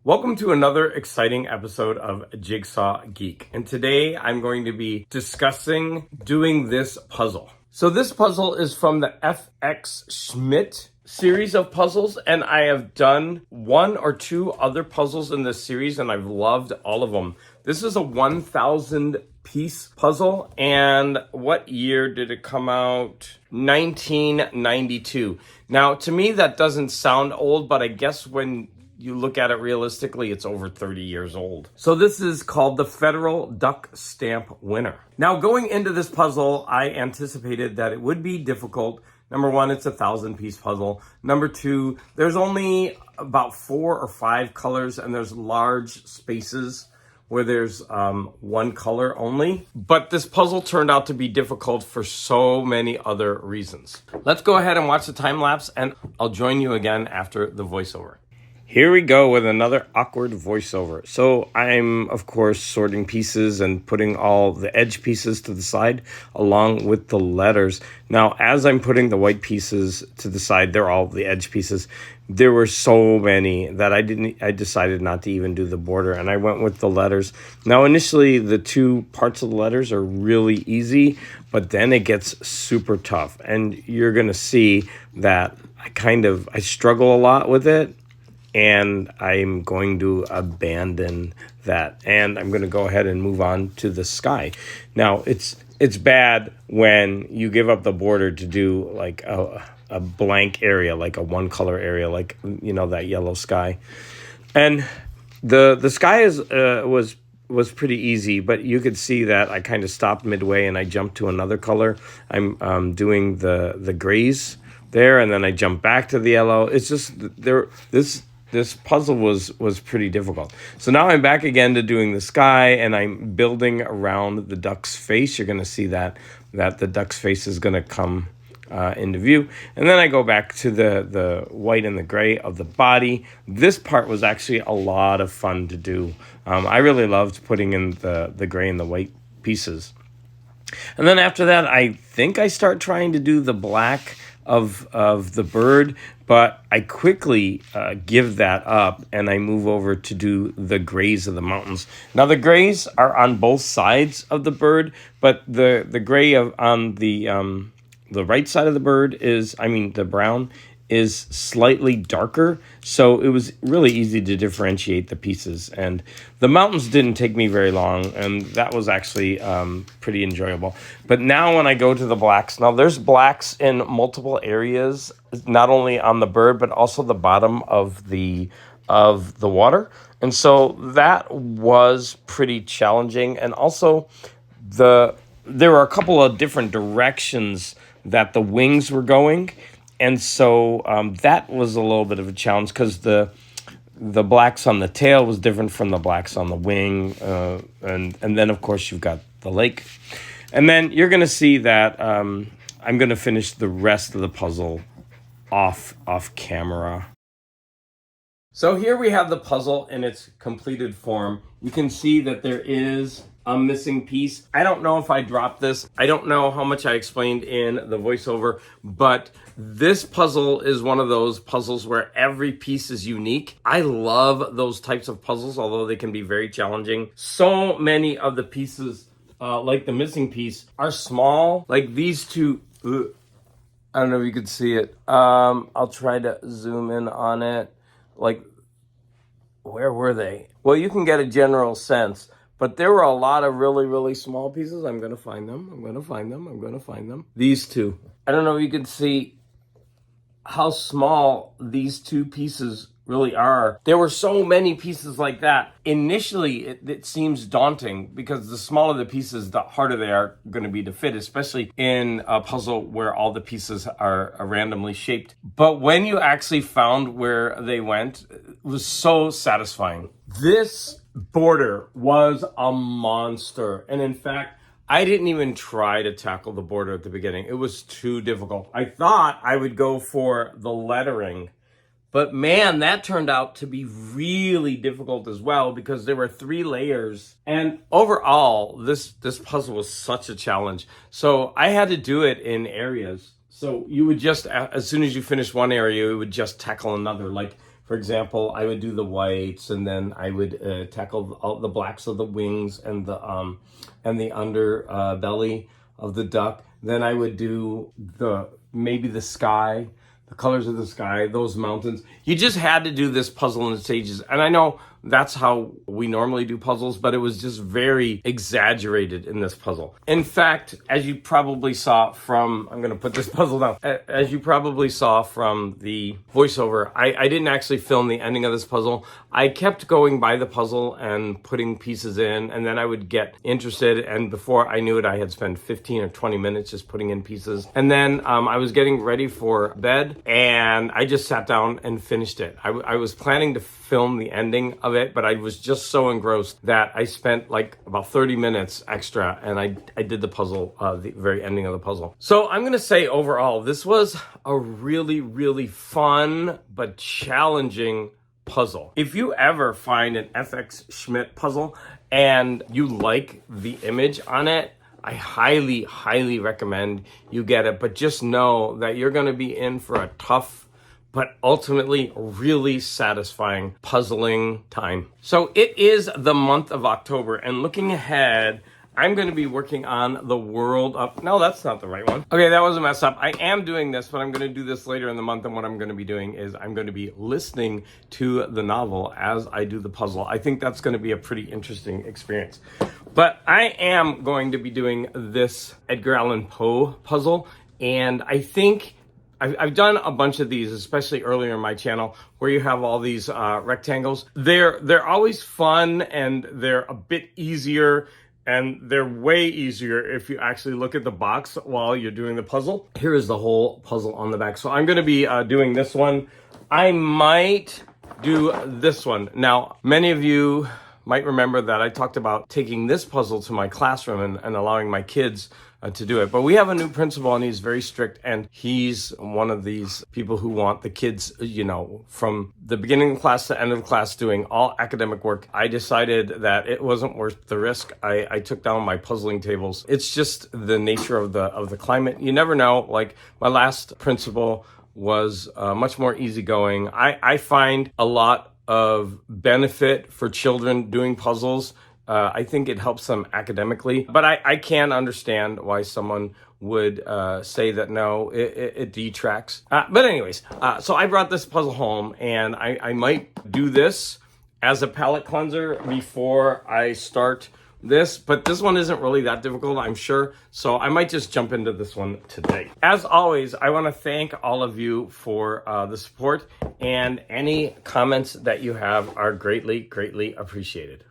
Welcome to another exciting episode of Jigsaw Geek. And today I'm going to be discussing doing this puzzle. So this puzzle is from the FX Schmid series of puzzles, and I have done one or two other puzzles in this series, and I've loved all of them. This is a 1,000 piece puzzle, and what year did it come out? 1992. Now, to me, that doesn't sound old, but I guess when you look at it realistically, it's over 30 years old. So this is called the Federal Duck Stamp Winner. Now, going into this puzzle, I anticipated that it would be difficult. Number one, it's a 1,000-piece puzzle. Number two, there's only about 4 or 5 colors, and there's large spaces where there's one color only. But this puzzle turned out to be difficult for so many other reasons. Let's go ahead and watch the time lapse, and I'll join you again after the voiceover. Here we go with another awkward voiceover. So I'm, of course, sorting pieces and putting all the edge pieces to the side along with the letters. Now, as I'm putting the white pieces to the side, they're all the edge pieces. There were so many that I decided not to even do the border, and I went with the letters. Now, initially, the two parts of the letters are really easy, but then it gets super tough. And you're going to see that I struggle a lot with it. And I'm going to abandon that. And I'm going to go ahead and move on to the sky. Now, it's bad when you give up the border to do like a blank area, like a one color area, like, you know, that yellow sky. And the sky was pretty easy, but you could see that I kind of stopped midway and I jumped to another color. I'm doing the grays there, and then I jump back to the yellow. It's just this puzzle was pretty difficult. So now I'm back again to doing the sky, and I'm building around the duck's face. You're going to see that the duck's face is going to come into view. And then I go back to the white and the gray of the body. This part was actually a lot of fun to do. I really loved putting in the gray and the white pieces. And then after that, I think I start trying to do the black of the bird, but I quickly give that up and I move over to do the grays of the mountains. Now the grays are on both sides of the bird, but the gray on the right side of the bird the brown is slightly darker, so it was really easy to differentiate the pieces. And the mountains didn't take me very long, and that was actually pretty enjoyable. But now when I go to the blacks, now there's blacks in multiple areas, not only on the bird, but also the bottom of the water. And so that was pretty challenging. And also there were a couple of different directions that the wings were going. And so that was a little bit of a challenge because the blacks on the tail was different from the blacks on the wing. And then, of course, you've got the lake. And then you're going to see that I'm going to finish the rest of the puzzle off camera. So here we have the puzzle in its completed form. You can see that there is a missing piece. I don't know if I dropped this. I don't know how much I explained in the voiceover, but this puzzle is one of those puzzles where every piece is unique. I love those types of puzzles, although they can be very challenging. So many of the pieces, like the missing piece, are small. Like these two, I don't know if you could see it. I'll try to zoom in on it. Like, where were they? Well, you can get a general sense. But there were a lot of really, really small pieces. I'm going to find them. These two. I don't know if you can see how small these two pieces really are. There were so many pieces like that. Initially, it seems daunting because the smaller the pieces, the harder they are going to be to fit, especially in a puzzle where all the pieces are randomly shaped. But when you actually found where they went, it was so satisfying. This border was a monster. And in fact, I didn't even try to tackle the border at the beginning. It was too difficult. I thought I would go for the lettering, but man, that turned out to be really difficult as well because there were 3 layers. And overall, this puzzle was such a challenge. So I had to do it in areas. So you would just, as soon as you finish one area, you would just tackle another. Like, For example, I would do the whites, and then I would tackle all the blacks of the wings and the underbelly of the duck. Then I would do maybe the sky, the colors of the sky, those mountains. You just had to do this puzzle in stages. And I know that's how we normally do puzzles, but it was just very exaggerated in this puzzle. In fact, as you probably saw from, I'm going to put this puzzle down. As you probably saw from the voiceover, I didn't actually film the ending of this puzzle. I kept going by the puzzle and putting pieces in, and then I would get interested. And before I knew it, I had spent 15 or 20 minutes just putting in pieces. And then I was getting ready for bed, and I just sat down and finished it. I was planning to film the ending of it, but I was just so engrossed that I spent like about 30 minutes extra, and I did the puzzle, the very ending of the puzzle. So I'm gonna say overall, this was a really, really fun but challenging puzzle. If you ever find an FX Schmid puzzle and you like the image on it, I highly, highly recommend you get it, but just know that you're gonna be in for a tough but ultimately really satisfying puzzling time. So it is the month of October, and looking ahead, I'm going to be working on the world of... No, that's not the right one. Okay, that was a mess up. I am doing this, but I'm going to do this later in the month, and what I'm going to be doing is I'm going to be listening to the novel as I do the puzzle. I think that's going to be a pretty interesting experience. But I am going to be doing this Edgar Allan Poe puzzle, and I think... I've done a bunch of these, especially earlier in my channel, where you have all these rectangles. They're always fun, and they're a bit easier, and they're way easier if you actually look at the box while you're doing the puzzle. Here is the whole puzzle on the back. So I'm going to be doing this one. I might do this one. Now, many of you might remember that I talked about taking this puzzle to my classroom and allowing my kids to do it. But we have a new principal, and he's very strict, and he's one of these people who want the kids, you know, from the beginning of the class to the end of the class doing all academic work. I decided that it wasn't worth the risk. I took down my puzzling tables. It's just the nature of the climate. You never know. Like, my last principal was much more easygoing. I find a lot of benefit for children doing puzzles. I think it helps them academically, but I can understand why someone would say that no, it detracts. But anyways, so I brought this puzzle home, and I might do this as a palate cleanser before I start this, but this one isn't really that difficult, I'm sure, so I might just jump into this one today. As always, I want to thank all of you for the support, and any comments that you have are greatly, greatly appreciated.